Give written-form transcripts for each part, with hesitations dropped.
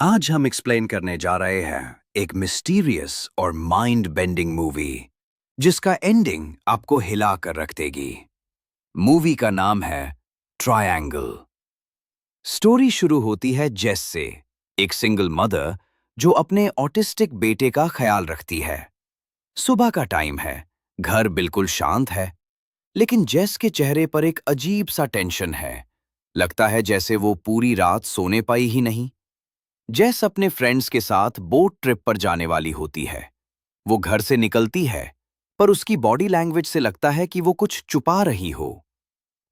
आज हम एक्सप्लेन करने जा रहे हैं एक मिस्टीरियस और माइंड बेंडिंग मूवी जिसका एंडिंग आपको हिला कर रख देगी। मूवी का नाम है ट्रायंगल। स्टोरी शुरू होती है जेस से, एक सिंगल मदर जो अपने ऑटिस्टिक बेटे का ख्याल रखती है। सुबह का टाइम है, घर बिल्कुल शांत है, लेकिन जेस के चेहरे पर एक अजीब सा टेंशन है। लगता है जैसे वो पूरी रात सोने पाई ही नहीं। जेस अपने फ्रेंड्स के साथ बोट ट्रिप पर जाने वाली होती है। वो घर से निकलती है, पर उसकी बॉडी लैंग्वेज से लगता है कि वो कुछ छुपा रही हो।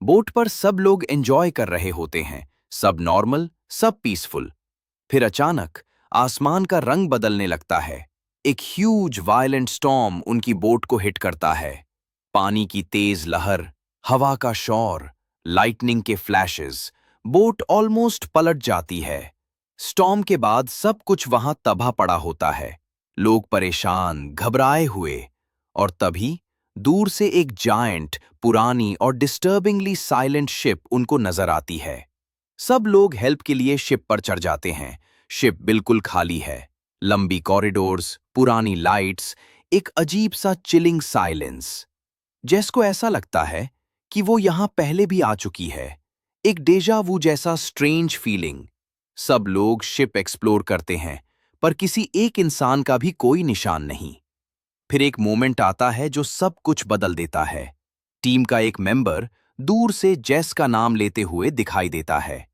बोट पर सब लोग एंजॉय कर रहे होते हैं, सब नॉर्मल, सब पीसफुल। फिर अचानक आसमान का रंग बदलने लगता है। एक ह्यूज वायलेंट स्टॉर्म उनकी बोट को हिट करता है। पानी की तेज लहर, हवा का शोर, लाइटनिंग के फ्लैशेस, बोट ऑलमोस्ट पलट जाती है। स्टॉर्म के बाद सब कुछ वहां तबाह पड़ा होता है। लोग परेशान, घबराए हुए। और तभी दूर से एक जायंट, पुरानी और डिस्टर्बिंगली साइलेंट शिप उनको नजर आती है। सब लोग हेल्प के लिए शिप पर चढ़ जाते हैं। शिप बिल्कुल खाली है। लंबी कॉरिडोर्स, पुरानी लाइट्स, एक अजीब सा चिलिंग साइलेंस। जेस को ऐसा लगता है कि वो यहां पहले भी आ चुकी है। एक डेजा वू जैसा स्ट्रेंज फीलिंग। सब लोग शिप एक्सप्लोर करते हैं, पर किसी एक इंसान का भी कोई निशान नहीं। फिर एक मोमेंट आता है जो सब कुछ बदल देता है। टीम का एक मेंबर दूर से जेस का नाम लेते हुए दिखाई देता है,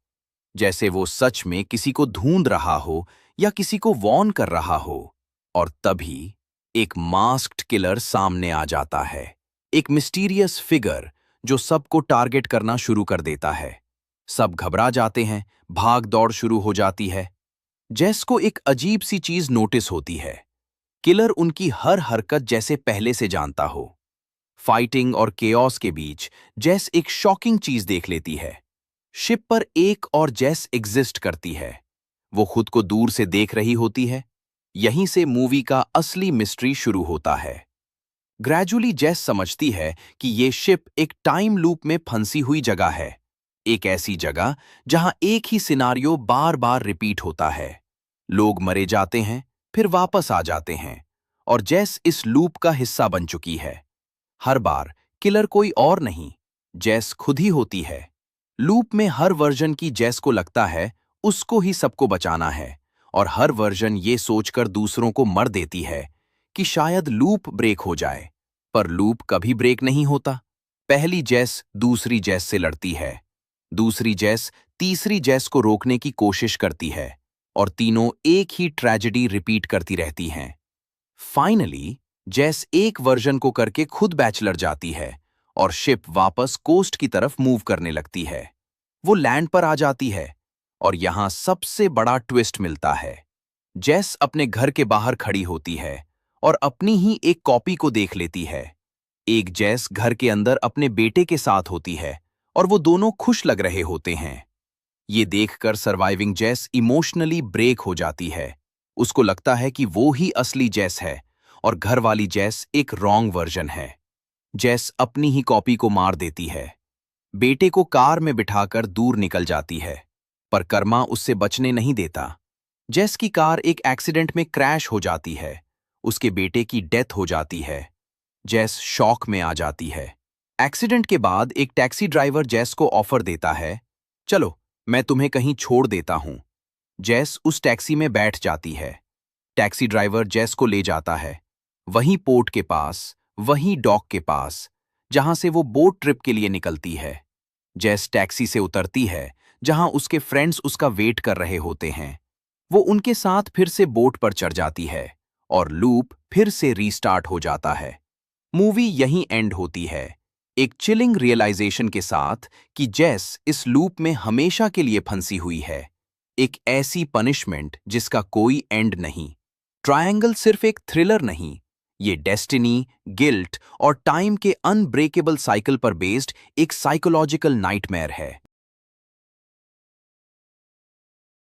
जैसे वो सच में किसी को ढूंढ रहा हो या किसी को वॉर्न कर रहा हो। और तभी एक मास्क्ड किलर सामने आ जाता है। एक मिस्टीरियस फिगर जो सबको टारगेट करना शुरू कर देता है। सब घबरा जाते हैं, भाग दौड़ शुरू हो जाती है। जेस को एक अजीब सी चीज नोटिस होती है। किलर उनकी हर हरकत जैसे पहले से जानता हो। फाइटिंग और केओस के बीच जेस एक शॉकिंग चीज देख लेती है। शिप पर एक और जेस एग्जिस्ट करती है। वो खुद को दूर से देख रही होती है। यहीं से मूवी का असली मिस्ट्री शुरू होता है। ग्रेजुअली जेस समझती है कि ये शिप एक टाइम लूप में फंसी हुई जगह है। एक ऐसी जगह जहां एक ही सिनारियो बार बार रिपीट होता है। लोग मरे जाते हैं, फिर वापस आ जाते हैं, और जेस इस लूप का हिस्सा बन चुकी है। हर बार किलर कोई और नहीं, जेस खुद ही होती है। लूप में हर वर्जन की जेस को लगता है उसको ही सबको बचाना है, और हर वर्जन ये सोचकर दूसरों को मर देती है कि शायद लूप ब्रेक हो जाए। पर लूप कभी ब्रेक नहीं होता। पहली जेस दूसरी जेस से लड़ती है, दूसरी जेस तीसरी जेस को रोकने की कोशिश करती है, और तीनों एक ही ट्रेजेडी रिपीट करती रहती हैं। फाइनली जेस एक वर्जन को करके खुद बैचलर जाती है, और शिप वापस कोस्ट की तरफ मूव करने लगती है। वो लैंड पर आ जाती है, और यहां सबसे बड़ा ट्विस्ट मिलता है। जेस अपने घर के बाहर खड़ी होती है और अपनी ही एक कॉपी को देख लेती है। एक जेस घर के अंदर अपने बेटे के साथ होती है, और वो दोनों खुश लग रहे होते हैं। ये देखकर सर्वाइविंग जेस इमोशनली ब्रेक हो जाती है। उसको लगता है कि वो ही असली जेस है, और घर वाली जेस एक रॉन्ग वर्जन है। जेस अपनी ही कॉपी को मार देती है। बेटे को कार में बिठाकर दूर निकल जाती है, पर कर्मा उससे बचने नहीं देता। जेस की कार एक एक्सीडेंट में क्रैश हो जाती है। उसके बेटे की डेथ हो जाती है। जेस शॉक में आ जाती है। एक्सीडेंट के बाद एक टैक्सी ड्राइवर जेस को ऑफर देता है, चलो मैं तुम्हें कहीं छोड़ देता हूं। जेस उस टैक्सी में बैठ जाती है। टैक्सी ड्राइवर जेस को ले जाता है, वहीं पोर्ट के पास, वहीं डॉक के पास, जहां से वो बोट ट्रिप के लिए निकलती है। जेस टैक्सी से उतरती है, जहां उसके फ्रेंड्स उसका वेट कर रहे होते हैं। वो उनके साथ फिर से बोट पर चढ़ जाती है, और लूप फिर से रीस्टार्ट हो जाता है। मूवी यहीं एंड होती है, एक चिलिंग रियलाइजेशन के साथ कि जेस इस लूप में हमेशा के लिए फंसी हुई है। एक ऐसी पनिशमेंट जिसका कोई एंड नहीं। ट्रायंगल सिर्फ एक थ्रिलर नहीं, ये डेस्टिनी, गिल्ट और टाइम के अनब्रेकेबल साइकिल पर बेस्ड एक साइकोलॉजिकल नाइटमेयर है।